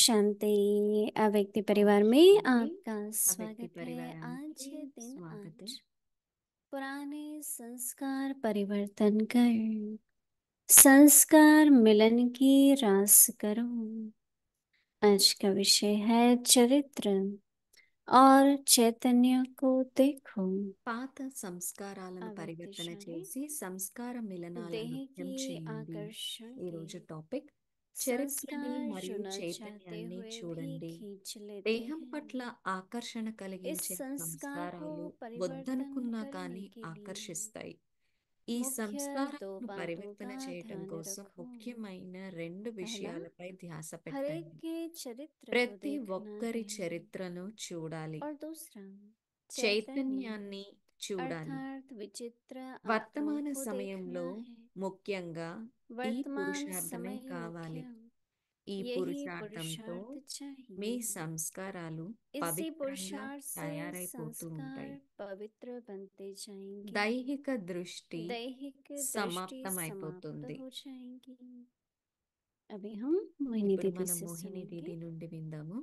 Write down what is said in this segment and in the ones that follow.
शांति अव्यक्ति ओम परिवार में शांति आपका अव्यक्ति स्वागत है। आज परिवाराనికి है दिन स्वागत है। 8। पुराने संस्कार परिवर्तन कर संस्कार मिलन की रास करो। आज का विषय है चरित्र और चैतन्य को देखो। పాత సంస్కారాలను పరివర్తన अव्यक्तिशाली చేసి సంస్కార మిలనాల देह నృత్యం के చేయండి. आकर्षण ఈ के రోజు టాపిక్ చరిత్రని संस्कार మరియు चुना चाहते చైతన్యాన్ని हुए भी చూడండి. खींच लेते దేహం పట్ల हैं। ఆకర్షణ इस కలిగించే संस्कार को సంస్కారాలు परिवर्तन వద్దనుకున్నా करने కానీ के लिए ఆకర్షిస్తాయి. ఈ मुख्य दो సంస్కారాలను बातों పరివర్తన का చేయటం ध्यान కోసం रखो। ముఖ్యమైన రెండు पहला, విషయాలపై ధ్యాస हर एक పెట్టండి. के चरित्र को ప్రతి देखना ఒక్కరి है। చరిత్రను చూడాలి. और दूसरा, चैतन्य చైతన్యాన్ని చూడాలి. अर्थात विचित्र आत्माओं వర్తమాన को సమయంలో देखना है। ముఖ్యంగా ఈ वर्तमान పురుషార్థమే समय కావాలి. मुख्य ఈ यही పురుషార్థంతో पुरुषार्थ మీ चाहिए। సంస్కారాలు इसी పవిత్రంగా पुरुषार्थ से తయారైపోతూ संस्कार ఉంటాయి. पवित्र बनते जाएंगे। దైహిక దృష్టి दैहिक दृष्टि समाप्त సమాప్తమైపోతుంది. हो जाएंगी। अभी हम मोहिनी ఇప్పుడు दीदी మనం से మోహిని सुनेंगे। దీది నుండి విందాము.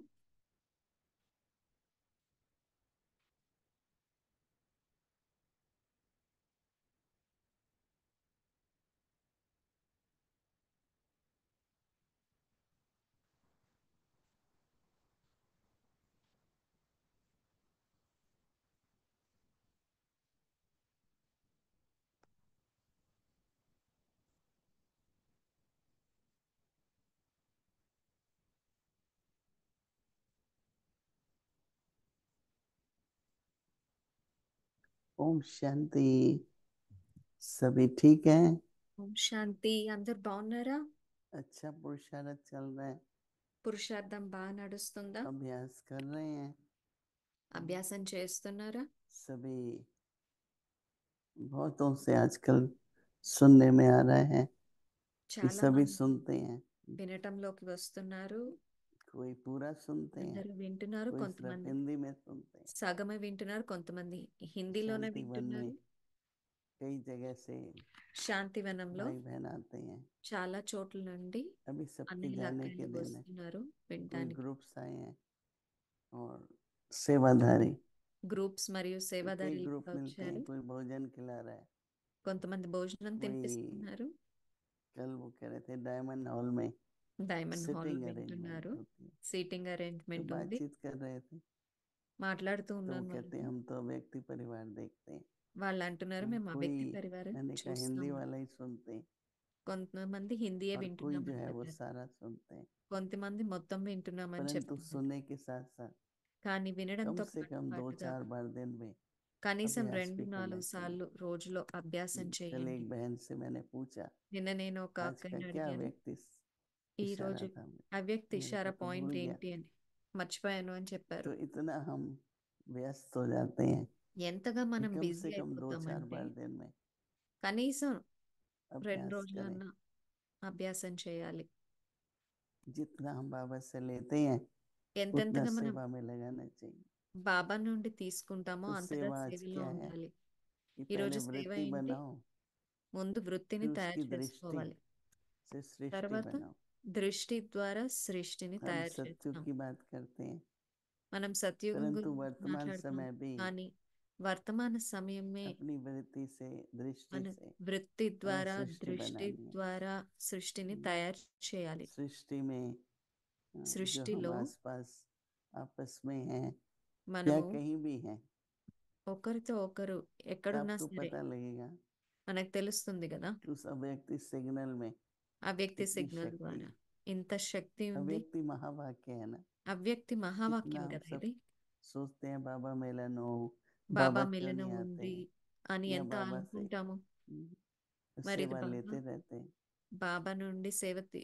ओम शांति। सभी ठीक हैं? ఓం శాంతి. అందరు బాగున్నారా? अच्छा पुरुषार्थ चल रहा है, పురుషార్థం బాగా నడుస్తుందా? अभ्यास कर रहे हैं అభ్యాసం చేస్తున్నారా? सभी। बहुतों से आजकल सुनने में आ रहा है कि చాలా सभी మంది सुनते हैं, వినటంలోకి వస్తున్నారు. कोई पूरा सुनते हैं, అందరూ వింటున్నారు. कोई सिर्फ కొంతమంది हिंदी में सुनते हैं। సగమే వింటున్నారు, కొంతమంది హిందీలోనే शांति वन में వింటున్నారు. कई जगह से శాంతివనంలో भाई बहन आते हैं। చాలా చోట్ల నుండి अभी सबके అన్నయ్యలు जाने के అక్కయ్యలు दिन है, వస్తున్నారు कोई వినటానికి. ग्रुप्स आए हैं और सेवाधारी। గ్రూప్స్ మరియు तो कई సేవాదారులు ग्रुप मिलते हैं, వచ్చారు. कोई भोजन खिला रहा है। కొంతమంది భోజనం वही తినిపిస్తున్నారు. कल वो कह रहे थे डायमंड हॉल में డైమండ్ హాల్ सिटिंग अरेंजमेंट వింటున్నారు. होती है, సీటింగ్ तो అరేంజ్మెంట్ ఉంది. बातचीत कर रहे थे। మాట్లాడుతూ तो वो ఉన్నాను कहते వాళ్ళతో. हैं हम तो व्यक्ति परिवार देखते हैं। వాళ్ళు అంటున్నారు మేము कोई అవ్యక్తి పరివారం मैंने कहा हिंदी చూస్తాము. वाला ही सुनते हैं కొంతమంది హిందీయే और कोई जो వింటున్నామని है वो చెప్పారు. सारा सुनते हैं, కొంతమంది మొత్తం వింటున్నామని परंतु చెప్తున్నారు. सुनने के साथ साथ కానీ कम వినడంతో से कम दो పాటుగా चार बार दिन में కనీసం अभ्यास भी करना 2-4 चाहिए। సార్లు రోజులో అభ్యాసం कल చేయండి. एक बहन से मैंने पूछा నిన్న నేను ఒక आज का అక్కని क्या అడిగాను, व्यक्ति ఈ इशारा రోజు था। అవ్యక్త मैंने ఇషారా कहा तो भूल పాయింట్ गया। ఏంటి అని మర్చిపోయాను అని చెప్పారు. तो इतना हम व्यस्त हो जाते हैं ఎంతగా कि మనం कम బిజీ से कम दो चार అయిపోతామంటే बार दिन में కనీసం 2 अभ्यास करें। రోజులన్నా అభ్యాసం చేయాలి. जितना हम बाबा से लेते हैं उतना ఎంతెంతగా మనం सेवा में लगाना चाहिए। బాబా నుండి తీసుకుంటామో तो అంతగా सेवा आज సేవలో क्या है ఉండాలి. कि ఈరోజు पहले సేవ वृत्ति ఏంటి? बनाओ, ముందు వృత్తిని फिर తయారు उसकी दृष्टि చేసుకోవాలి. से सृष्टि తర్వాత बनाओ। దృష్టి ద్వారా సృష్టిని हम తయారు सत्युग చేస్తాం. की बात करते हैं, మనం సత్యుగం परंतु గురించి वर्तमान మాట్లాడతాం, समय भी కానీ వర్తమాన సమయమే अपनी वृत्ति से दृष्टि మన से వృత్తి हमें ద్వారా सृष्टि దృష్టి बनानी है। ద్వారా సృష్టిని తయారు చేయాలి. सृष्टि में जो हम సృష్టిలో आसपास आपस में हैं या మనము कहीं भी हैं, ఒకరితో ఒకరు तो ఎక్కడున్నా आपको సరే पता लगेगा మనకు తెలుస్తుంది కదా. कि उस अव्यक्ति सिग्नल में అవ్యక్తి कितनी సిగ్నల్ शक्ति ద్వారా है। ఇంత శక్తి ఉంది. अव्यक्ति महावाक्य है ना। అవ్యక్తి कितना మహావాక్యం हम కదా सब ఇది. सोचते हैं बाबा मिलन हो, బాబా बाबा क्यों మిలనం नहीं आते, ఉంది అని या ఎంత बाबा से అనుకుంటాము. మరి ఇది सेवा బాబా लेते रहते हैं, బాబా నుండి परंतु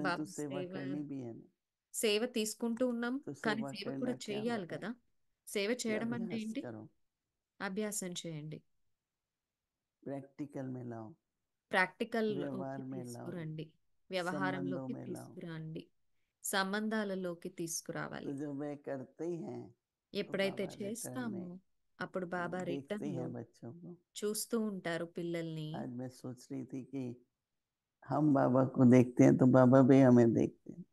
బాబా सेवा करनी भी है ना। సేవ తీసుకుంటూ ఉన్నాం, तो కానీ सेवा సేవ करना కూడా क्या చెయ్యాలి होता है కదా. సేవ कि చేయడం అంటే अभ्यास ఏంటి? करो, అభ్యాసం చేయండి. प्रैक्टिकल में लाओ, ప్రాక్టికల్లోకి व्यवहार में लाओ, తీసుకురండి, संबंधों వ్యవహారంలోకి में लाओ। తీసుకురండి, సంబంధాలలోకి तो తీసుకురావాలి. जब वह करते हैं तो ఎప్పుడైతే बाबा रिटर्न చేస్తామో में అప్పుడు బాబా देखते రిటర్న్లో हैं बच्चों को। చూస్తూ ఉంటారు పిల్లల్ని. आज मैं सोच रही थी कि हम बाबा को देखते हैं तो बाबा भी हमें देखते हैं।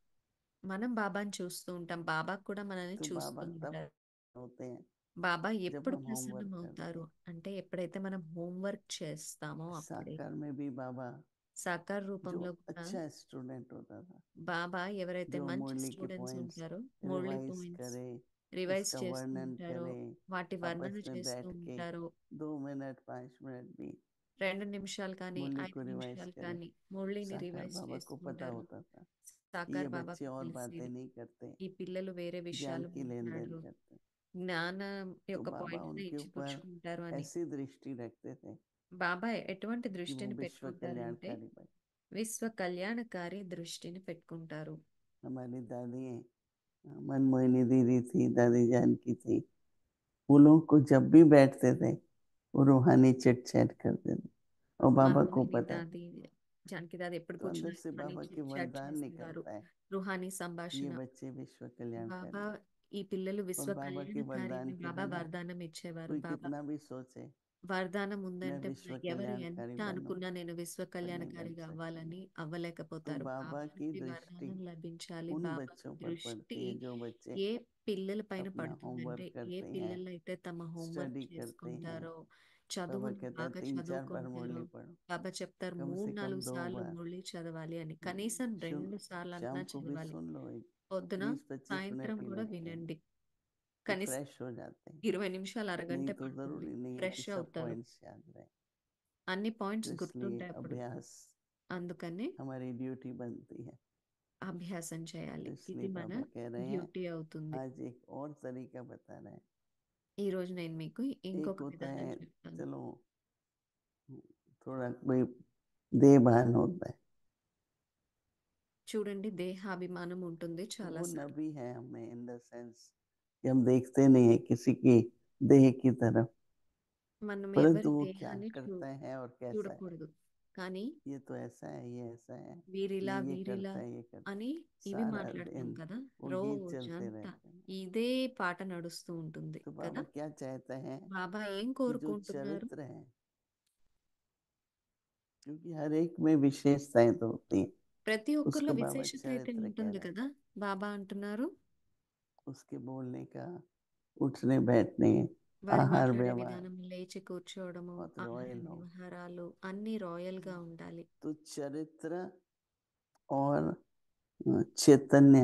మనం బాబాని చూస్తూ ఉంటాం. బాబా కూడా మనల్ని तो చూస్తూ बाबा तब ఉంటారు. होते हैं బాబా जब ఎప్పుడు हम होमवर्क करते ప్రసన్నమవుతారు हैं। అంటే ఎప్పుడైతే మనం హోంవర్క్ చేస్తామో అప్పుడే. साकार में भी बाबा సాకార जो రూపంలో కూడా अच्छा स्टूडेंट होता था, బాబా ఎవరైతే जो మంచి मुरली के స్టూడెంట్స్ पॉइंट्स ఉంటారో మురళి रिवाइज పాయింట్స్ करे, రివైజ్ उसका చేస్తూ वर्णन ఉంటారో, करे, వాటి आपस వర్ణన में చేస్తూ बैठ के ఉంటారో, 2 मिनट 5 मिनट भी 2 నిమిషాలు కానీ मुरली 5 को रिवाइज నిమిషాలు करे। కానీ మురళిని साकार రివైజ్ बाबा చేస్తూ को पता ఉంటారు. होता था कि ये సాకార్ बच्चे బాబాకు और बातें తెలిసేది नहीं करते, ఈ పిల్లలు వేరే ज्ञान విషయాలు की लेन देन మాట్లాడరు, करते। జ్ఞానం तो యొక్క बाबा పాయింట్స్ उनके ऊपर ఇచ్చిపుచ్చుకుంటారు అని. ऐसी दृष्टि रखते थे బాబా ఎటువంటి कि वो దృష్టిని विश्व పెట్టుకుంటారంటే कल्याणकारी बने। విశ్వ కళ్యాణకారి దృష్టిని పెట్టుకుంటారు. हमारी दादी मनमोहिनी दीदी थी, दादी जानकी थी, वो लोग को जब भी बैठते थे वो रूहानी चिट चैट करते थे और बाबा को మనమోహిని पता था। దాది జానకి దాది ఎప్పుడు तो కూర్చున్నా अंदर से రుహానీ बाबा के చిట్ చాట్ वरदान చేసేవారు. निकलता है రుహానీ कि సంభాషణ. ये बच्चे विश्व कल्याणकारी బాబా हैं। ఈ పిల్లలు और విశ్వ बाबा के కళ్యాణకారి वरदान అని के బాబా बिना వరదానం ఇచ్చేవారు. कोई బాబా कितना भी सोचे వరదానం मैं ఉందంటే विश्व ఎవరు कल्याणकारी ఎంత बनूं, అనుకున్నా నేను విశ్వ पर नहीं बन కళ్యాణకారిగా सकते हैं। అవ్వాలని तो అవ్వలేకపోతారు. बाबा బాబా की నుండి दृष्टि వరదానం లభించాలి. उन బాబా बच्चों पर దృష్టి पड़ती है जो बच्चे ఏ పిల్లల పైన अपना పడుతుందంటే, होमवर्क ఏ करते हैं, పిల్లలు అయితే తమ హోంవర్క్ स्टडी करते हैं। చేసుకుంటారో, बाबा చదువును कहता है బాగా 3-4 बार చదువుకుంటారో, मुरली पढ़ो, బాబా చెప్తారు कम 3, से कम 4 2 సార్లు बार। మురళి చదవాలి అని. కనీసం सुन 2 సార్లు शाम అన్నా को भी చదవాలి. सुन लो, एक పొద్దున, 20-25 సాయంత్రం मिनट ही కూడా लगते हैं, వినండి. तो కనీసం फ्रेश हो जाते हैं। 20 నిమిషాలు, नहीं అరగంటే तो పడుతుంది. जरूरी नहीं है कि ఫ్రెష్ सब అవుతారు. पॉइंट्स याद रहे। అన్ని तो పాయింట్స్ इसलिए గుర్తుంటాయి అప్పుడు. अभ्यास అందుకనే हमारी ड्यूटी बनती है। అభ్యాసం तो చేయాలి. इसलिए ఇది మన बाबा कह रहे हैं, డ్యూటీ అవుతుంది. आज एक और तरीका बता रहे हैं। ఈ రోజు నేను మీకు एक ఇంకొక होता విధానం है, చెప్తాను. चलो थोड़ा कोई देहभान होता है, చూడండి, దేహాభిమానం ఉంటుంది तो చాలా वो సార్లు. नबी है हमें इन द सेंस कि हम देखते नहीं है किसी की देह की तरफ, మనం परंतु ఎవరి वो क्या దేహాన్ని करते हैं और कैसा है, చూడకూడదు. కానీ ये तो ऐसा है, ये ऐसा है, వీరిలా ये వీరిలా करता है, ये करता అని है, ఇవి सारा మాట్లాడతాం दिन కదా. वो गीत चलते రోజంతా रहते हैं। ఇదే పాట నడుస్తూ ఉంటుంది तो కదా. बाबा क्या चाहते हैं బాబా ఏం कि जो కోరుకుంటున్నారు? चरित्र है, क्योंकि हर एक में विशेषताएं तो होती हैं, ప్రతి ఒక్కరిలో उसको बाबा విశేషత అయితే चरित्र कह ఉంటుంది रहे हैं। కదా. బాబా అంటున్నారు उसके बोलने का, उठने बैठने, వారి आहार మాట్లాడే व्यवहार విధానం, లేచి కూర్చోవడము, बहुत ఆహార रॉयल हो। వ్యవహారాలు అన్ని రాయల్ గా ఉండాలి. तो चरित्र और चैतन्य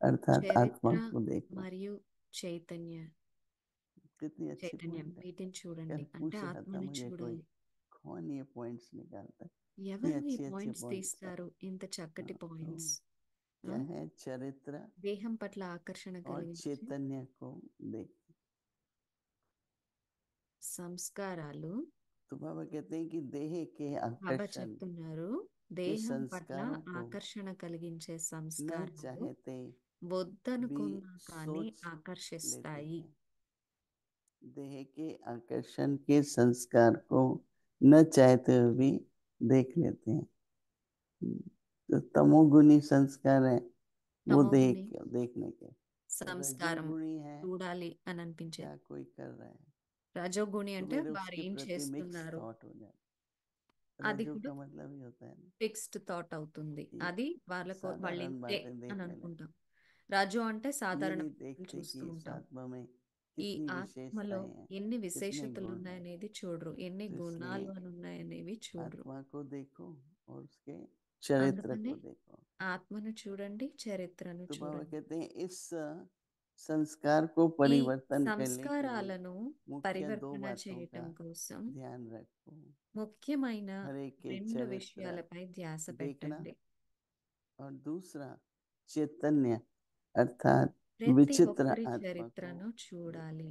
अर्थात आत्मा చరిత్ర को देखो। మరియు చైతన్య. कितनी अच्छी చైతన్యం पॉइंट है। వీటిని చూడండి कल అంటే पूछ रहा था ఆత్మని मुझे कोई, చూడాలి. कौन ये पॉइंट्स निकालता है, इतनी ఎవరు ఈ अच्छी अच्छी పాయింట్స్ पॉइंट्स है। తీస్తారు, ఇంత చక్కటి तो పాయింట్స్? क्या है, चरित्र దేహం పట్ల ఆకర్షణ और కలిగించి चैतन्य को देख। సంస్కారాలు. तो बाबा कहते हैं कि देह के బాబా आकर्षण చెప్తున్నారు, के దేహం పట్ల संस्कारों को ఆకర్షణ కలిగించే न సంస్కారాలు चाहते भी వద్దనుకున్నా కానీ सोच लेते ఆకర్షిస్తాయి. हैं। देह के आकर्षण के संस्कार को न चाहते हुए भी देख लेते हैं। तो तमोगुणी संस्कार है वो తమోగుణి देखने के, సంస్కారం रजोगुणी है చూడాలి అని అనిపించేది. क्या कोई कर रहा है, రజోగుణి तो అంటే मेरे వారు उसके ఏం प्रति मिक्स చేస్తున్నారు, थॉट हो जाता। అది रजो కూడా का मतलब ही होता है ना ఫిక్స్డ్ థాట్ అవుతుంది. कि అది వాళ్ళకు వాళ్ళు साधारण ఇంతే बातें అని देखने लगे, అనుకుంటాం. రజో అంటే ये సాధారణ नहीं విషయాలు देखते చూస్తూ कि इस ఉంటాం. आत्मा में ఈ कितनी ఆత్మలో विशेषताएं हैं, ఎన్ని कितने విశేషతలు गुण हैं। ఉన్నాయనేది చూడరు, ఎన్ని तो గుణాలు इसलिए అని ఉన్నాయనేవి చూడరు. आत्मा को देखो और उसके चरित्र అందుకని को देखो। ఆత్మను చూడండి, చరిత్రను तो बाबा చూడండి. कहते हैं इस संस्कार को ఈ परिवर्तन करने के लिए సంస్కారాలను मुख्य 2 పరివర్తన बातों का చేయటం కోసం ध्यान रखो। ముఖ్యమైన हर एक के 2 चरित्र విషయాలపై ధ్యాస देखना పెట్టండి. और दूसरा चैतन्य अर्थात ప్రతి विचित्र ఒక్కరి आत्मा को చరిత్రను చూడాలి.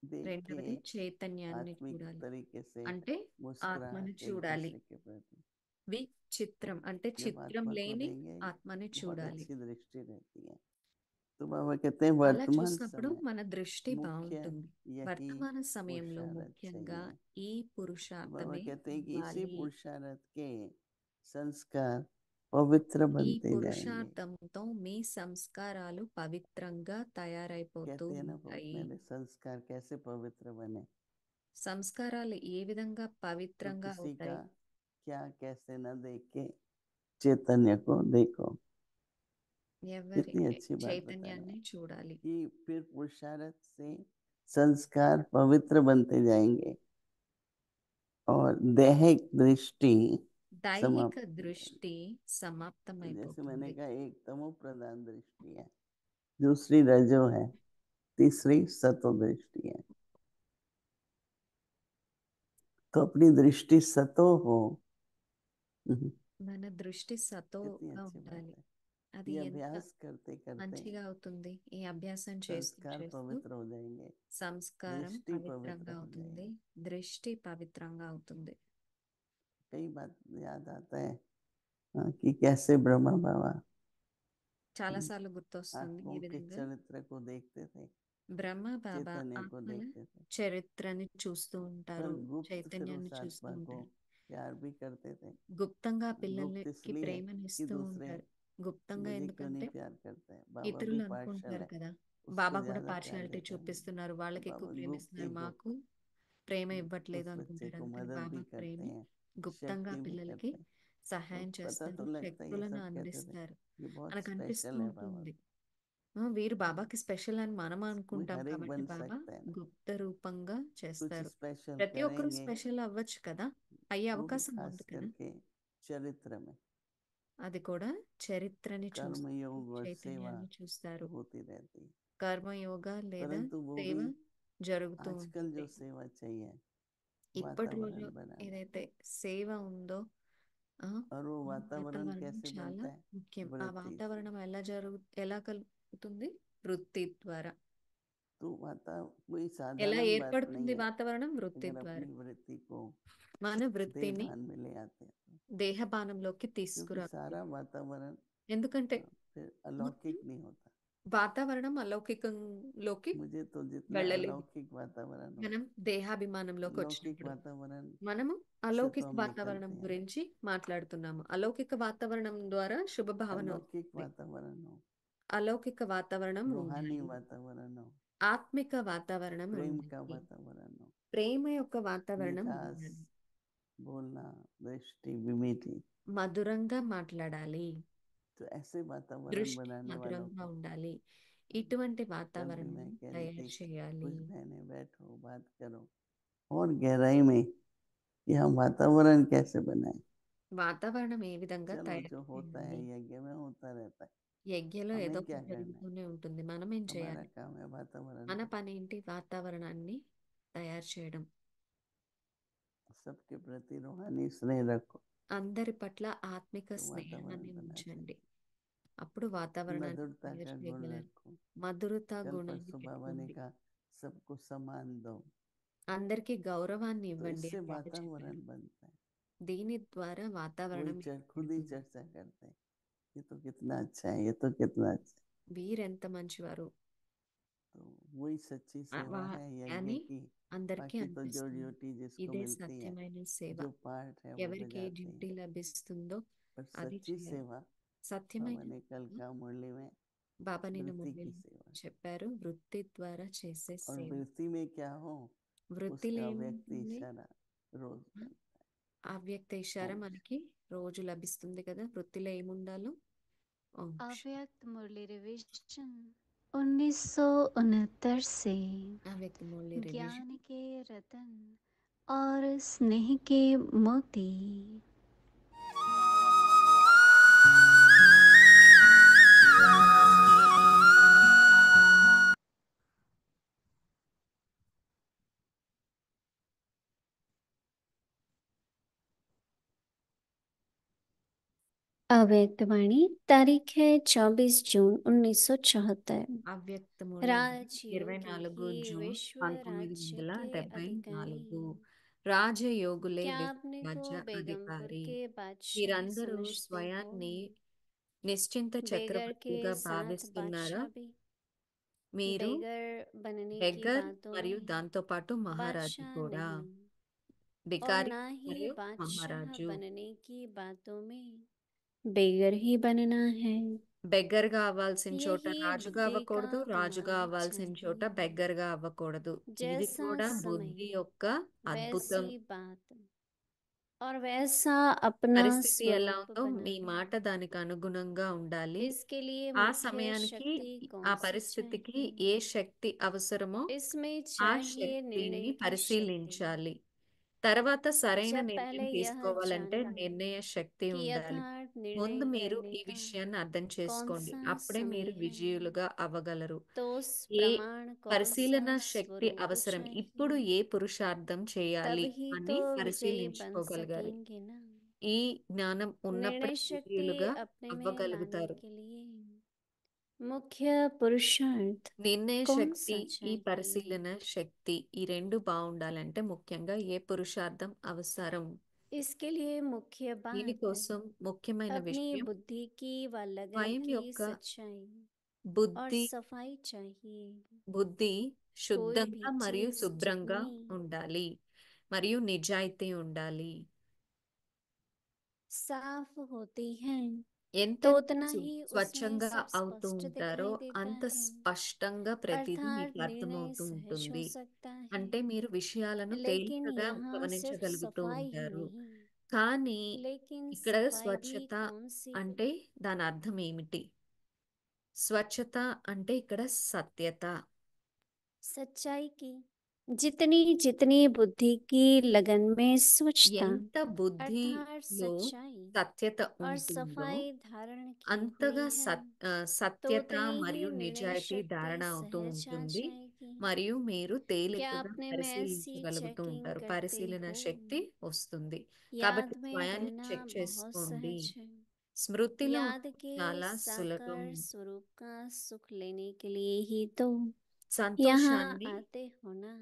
देख के రెండవది చైతన్యాన్ని आत्मिक చూడాలి. तरीके से అంటే ఆత్మను मुस्कुराहट एक చూడాలి. दूसरे के प्रति। విచిత్రం అంటే जब చిత్రం आत्मा को లేని देंगे ఆత్మని बहुत చూడాలి. अच्छी दृष्टि रहती है। तो बाबा कहते हैं అలా वर्तमान చూసినప్పుడు समय మన దృష్టి मुख्य బాగుంటుంది. यही వర్తమాన సమయంలో पुरुषार्थ ముఖ్యంగా चाहिए। ఈ तो बाबा పురుషార్థమే कहते हैं कि इसी ఇవ్వాలి. पुरुषार्थ के संस्कार पवित्र ఈ बनते जाएंगे। పురుషార్థంతో మీ సంస్కారాలు పవిత్రంగా తయారైపోతూ कहते हैं ना ఉంటాయి. मेरे संस्कार कैसे पवित्र बने, సంస్కారాలు ఏ విధంగా तो పవిత్రంగా किसी का అవుతాయి? क्या कैसे न देख के चैतन्य को देखो। ఎవరి कितनी अच्छी बात बता रहे చైతన్యాన్ని हैं చూడాలి. कि फिर पुरुषार्थ से संस्कार पवित्र बनते जाएंगे और दैहिक दृष्टि దైహిక समाप्त हो जाएगी। దృష్టి तो जैसे मैंने సమాప్తమైపోతుంది. कहा, एक तमो प्रधान दृष्टि है, दूसरी रजो है, तीसरी सतो दृष्टि है। तो अपनी दृष्टि सतो हो। మన దృష్టి कितनी సతోగా अच्छी ఉండాలి. बात है। అది ये ఎంత अभ्यास करते करते మంచిగా అవుతుంది. ఈ అభ్యాసం చేస్తూ संस्कार చేస్తూ पवित्र हो जाएंगे, సంస్కారం दृष्टि पवित्र పవిత్రంగా हो అవుతుంది. जाएगी। దృష్టి పవిత్రంగా అవుతుంది. कई बात याद आता है कि कैसे ब्रह्मा बाबा చాలాసార్లు గుర్తొస్తుంది ఈ आत्माओं के విధంగా चरित्र को देखते थे, బ్రహ్మ బాబా चैतन्य को ఆత్మల देखते थे, చరిత్రని చూస్తూ पर ఉంటారు, गुप्त फिर చైతన్యాన్ని उस చూస్తూ आत्मा को ఉంటారు. प्यार भी करते थे। గుప్తంగా गुप्त పిల్లలకి इसलिए कि ప్రేమనిస్తూ दूसरे ఉంటారు. గుప్తంగా मुझे क्यों ఎందుకంటే नहीं प्यार करते हैं, बाबा भी ఇతరులు पार्शल అనుకుంటున్నారు है, కదా, उसको బాబా కూడా ज्यादा प्यार పార్షియాలిటీ देते हैं। చూపిస్తున్నారు, వాళ్ళకి ఎక్కువ बाबा ప్రేమ गुप्त ही ఇస్తున్నారు, మాకు गुप्त ప్రేమ ఇవ్వట్లేదు उस बच्चे అనుకుంటారు. को అందుకని मदद బాబా भी ప్రేమ करते हैं, గుప్తంగా शक्ति भी పిల్లలకి करते हैं। तो సహాయం पता చేస్తారు, तो लगता है, ये శక్తులను सब कहते थे అందిస్తారు. ये बहुत మనకు అనిపిస్తూ स्पेशल है बाबा। ఉంటుంది, వీరు బాబాకి స్పెషల్ అని మనం कोई అనుకుంటాం हर एक కాబట్టి बन బాబా सकता है ना, గుప్త రూపంగా कुछ చేస్తారు. स्पेशल ప్రతి ఒక్కరూ करेंगे, స్పెషల్ అవ్వచ్చు కదా, అయ్యే वो भी అవకాశం खास ఉంది కదా. करके चरित्र में। అది కూడా చరిత్రని कर्म చూస్తారు, योग और सेवा చైతన్యాన్ని చూస్తారు. होती रहती है, కర్మయోగ లేదా परंतु वो సేవ भी జరుగుతూ आजकल ఉంటుంది. जो सेवा चाहिए, ఇప్పటి రోజు वातावरण बनाने ఏదైతే की। సేవ ఉందో ఆ और वो ఆ वातावरण వాతావరణం कैसे చాలా बनता है, ముఖ్యం. ఆ वृत्ति से। వాతావరణం ఎలా కలుగుతుంది? వృత్తి ద్వారా. तो वाता कोई ఎలా साधारण बात नहीं ఏర్పడుతుంది है, వాతావరణం? వృత్తి अगर ద్వారా. अपनी वृत्ति को మన देह వృత్తిని भान में ले आते हैं तो। దేహబానంలోకి क्योंकि తీసుకురావాలి. सारा वातावरण ఎందుకంటే फिर మొత్తం अलौकिक नहीं होता। వాతావరణం అలౌకికంలోకి मुझे तो जितना వెళ్ళలేదు. अलौकिक वातावरण हो, మనం దేహాభిమానంలోకి लौकिक వచ్చినప్పుడు वातावरण మనము से तो అలౌకిక हम వాతావరణం निकलते हैं। గురించి మాట్లాడుతున్నాము. అలౌకిక వాతావరణం ద్వారా శుభ భావన अलौकिक వస్తుంది. वातावरण हो, అలౌకిక వాతావరణం रूहानी ఉండాలి. वातावरण हो, ఆత్మిక వాతావరణం प्रेम का ఉండాలి. वातावरण हो, ప్రేమ యొక్క వాతావరణం मिठास ఉండాలి. बोलना, दृष्टि विमीठी। మధురంగా మాట్లాడాలి. तो ऐसे वातावरण దృష్టి बनाने वालों మధురంగా को ఉండాలి. ఇటువంటి कल भी వాతావరణం मैं कह रही తయారు थी, చేయాలి. कुछ बहनें बैठो बात करो और गहराई में कि हम वातावरण कैसे बनाएं। వాతావరణం ఏ విధంగా चलो తయారు जो होता है చేయాలి? यज्ञ में होता रहता है, యజ్ఞలో ఏదో हमें क्या ఒకటి करना है, జరుగుతూనే ఉంటుంది. మనం ఏం हमारा చేయాలి? काम है वातावरण మన को పని ఏంటి? వాతావరణాన్ని తయారు చేయడం. सबके प्रति रूहानी स्नेह रखो, అందరి పట్ల ఆత్మిక तो वातावरण స్నేహాన్ని बना ఉంచండి. चाहिए। అప్పుడు వాతావరణాన్ని मधुरता తయారు का गुण చేయగలరు. रखो। మధురత कल గుణాన్ని परसों बाबा ने పెట్టుకోండి. कहा सबको सम्मान दो, అందరికీ గౌరవాన్ని तो ఇవ్వండి इससे అని బాబా वातावरण చెప్పారు. बनता है। దీని ద్వారా వాతావరణం खुद ही ఏర్పడుతుంది. चर्चा करते हैं, ये तो कितना अच्छा है, ये तो कितना अच्छा है। వీరెంత మంచివారు तो वही सच्ची सेवा है यज्ञ అని की। అందరికీ बाकी तो जो అనిపిస్తుంది. ड्यूटी जिसको ఇదే मिलती है, సత్యమైన సేవ. जो पार्ट है वो ఎవరికి ఏ बजाते డ్యూటీ हैं, లభిస్తుందో पर అది सच्ची చేయాలి. सेवा సత్యమైన बाबा ने कल సేవ का मुरली में బాబా నిన్న वृत्ति की మురళిలో सेवा है। చెప్పారు, వృత్తి ద్వారా చేసే और సేవ. वृत्ति में क्या हो, వృత్తిలో उसका व्यक्ति ఏముంటుంది? इशारा रोज बनता అవ్యక్త है। ఇషారా ओम మనకి రోజు లభిస్తుంది కదా. వృత్తిలో ఏముండాలో? ఓం अव्यक्त मुरली रिविजन 1969 से అవ్యక్త మురళి రివిజన్. ज्ञान के रतन और स्नेह के मोती अव्यक्तवाणी तारीख है 24 जून 1974। అవ్యక్త మురళి राजयोगी 24 ही జూన్ विश्व राज्य के 1974. अधिकारी, రాజయోగులే क्या విశ్వ आपने को రాజ్య बेगमपुर అధికారి. के बादशाह మీరందరూ समझते हो? స్వయాన్ని నిశ్చింత बेगर के చక్రవర్తిగా साथ భావిస్తున్నారా? बादशाह भी, మీరు बेगर बनने की బెగ్గర్ बातों మరియు में దాంతోపాటు మహారాజు बादशाह కూడా. नहीं, और బికారి ना ही మరియు बादशाह మహారాజు. बनने की बातों में बेगर ही बनना है। బెగ్గర్గా అవ్వాల్సిన చోట यही రాజుగా बुद्धि का అవ్వకూడదు, రాజుగా कमाल అవ్వాల్సిన చోట चाहिए। బెగ్గర్గా అవ్వకూడదు. ఇది जैसा కూడా समय బుద్ధి యొక్క అద్భుతం. वैसी बात, और वैसा अपना పరిస్థితి ఎలా स्वरूप ఉందో మీ बनाना। మాట దానికి అనుగుణంగా ఉండాలి. इसके लिए ఆ मुख्य సమయానికి शक्ति ఆ कौन सी పరిస్థితికి चाहिए? ఏ శక్తి అవసరమో इसमें ఆ चाहिए निर्णय శక్తిని की शक्ति। పరిశీలించాలి. తర్వాత సరైన जब నిర్ణయం पहले यह తీసుకోవాలంటే जाने నిర్ణయ శక్తి कि ఉండాలి. यथार्थ निर्णय ముందు మీరు करने ఈ का విషయాన్ని అర్థం कौन చేసుకోండి. सा అప్పుడే समय మీరు है, విజయులుగా అవ్వగలరు. तो उस ఏ प्रमाण कौन सा పరిశీలన శక్తి स्वरूप అవసరం, ఇప్పుడు चाहिए, ఏ పురుషార్థం तब చేయాలి ही అని तो विजयी बन పరిశీలించుకోగలగాలి. सकेंगे ना। ఈ జ్ఞానం ఉన్నప్పుడే निर्णय शक्ति విజయులుగా अपने में लाने అవ్వగలుగుతారు. के लिए मुख्य पुरुषार्थ నిర్ణయ कौन శక్తి, सा ఈ चाहिए? పరిశీలన శక్తి ఈ రెండు బాగుండాలంటే ముఖ్యంగా ఏ పురుషార్థం అవసరం? इसके लिए मुख्य बात దీనికోసం ముఖ్యమైన अपनी విషయం बुद्धि की व लगन స్వయం की యొక్క सच्चाई और బుద్ధి सफाई चाहिए। బుద్ధి कोई శుద్ధంగా भी మరియు चीज శుభ్రంగా जितनी ఉండాలి మరియు నిజాయితీ ఉండాలి. साफ होती है ఎంత तो उतना ही उसमें స్వచ్ఛంగా सब అవుతూ स्पष्ट ఉంటారో दिखाई देता అంత है। స్పష్టంగా ప్రతిదీ अर्थात మీకు निर्णय అర్థమవుతూ सहज हो ఉంటుంది. सकता అంటే है, మీరు విషయాలను लेकिन తేలికగా यहाँ सिर्फ గమనించగలుగుతూ सफाई ही ఉంటారు. नहीं, కానీ लेकिन ఇక్కడ सफाई भी స్వచ్ఛత कौन सी? అంటే దాని అర్థం ఏమిటి? స్వచ్ఛత అంటే ఇక్కడ సత్యత. सच्चाई की जितनी जितनी बुद्धि की लगन में स्वच्छता ఎంత अर्थात బుద్ధిలో सच्चाई సత్యత और ఉంటుందో सफाई धारण की అంతగా हुई है, तो సత్యత उतनी ही మరియు निर्णय నిజాయితీ शक्ति ధారణ అవుతూ सहज आ ఉంటుంది. जाएगी। మరియు మీరు क्या తేలికగా अपने में ऐसी పరిశీలించగలుగుతూ चेकिंग ఉంటారు. करते పరిశీలన हो? శక్తి వస్తుంది. याद కాబట్టి में స్వయాన్ని करना చెక్ बहुत చేసుకోండి. सहज है। స్మృతిలో याद ఉండడం के చాలా సులభం. साकार स्वरूप का सुख लेने के लिए ही तो यहाँ సంతోషాన్ని आते हो ना।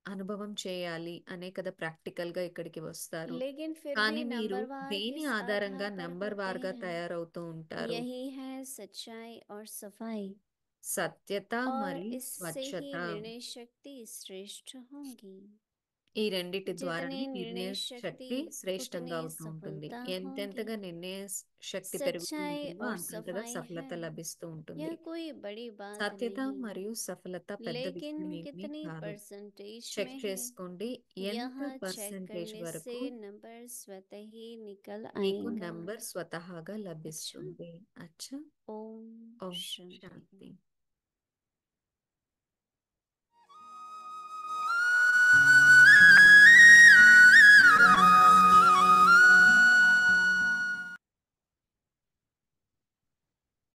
అనుభవం చేయాలి అనే కదా ప్రాక్టికల్‌గా ఇక్కడికి వస్తారు. लेकिन फिर కానీ भी మీరు नंबरवार దేని किस ఆధారంగా आधार पर నంబర్ होते వార్‌గా हैं? తయారవుతూ ఉంటారు? यही है सच्चाई और सफाई, సత్యత और మరియు इससे ही స్వచ్ఛత. निर्णय शक्ति श्रेष्ठ होंगी। ఈ రెండిటి ద్వారానే जितनी నిర్ణయ निर्णय శక్తి शक्ति శ్రేష్టంగా उतनी అవుతూ ఉంటుంది. सफलता होगी। ఎంతెంతగా నిర్ణయ శక్తి పెరుగుతూ सच्चाई ఉంటుందో और అంతంతగా सफाई సఫలత है, లభిస్తూ ఉంటుంది. यह कोई बड़ी बात సత్యత नहीं, మరియు సఫలత పెద్ద लेकिन విషయం ఏమీ कितनी కాదు. परसेंटेज చెక్ में है, చేసుకోండి ఎంత यह चेक పర్సెంటేజ్ करने వరకు से नंबर स्वतः ही निकल మీకు आएगा। నంబర్ స్వతహాగా अच्छा, లభిస్తుంది. అచ్చా. ओम ఓం शांति। శాంతి.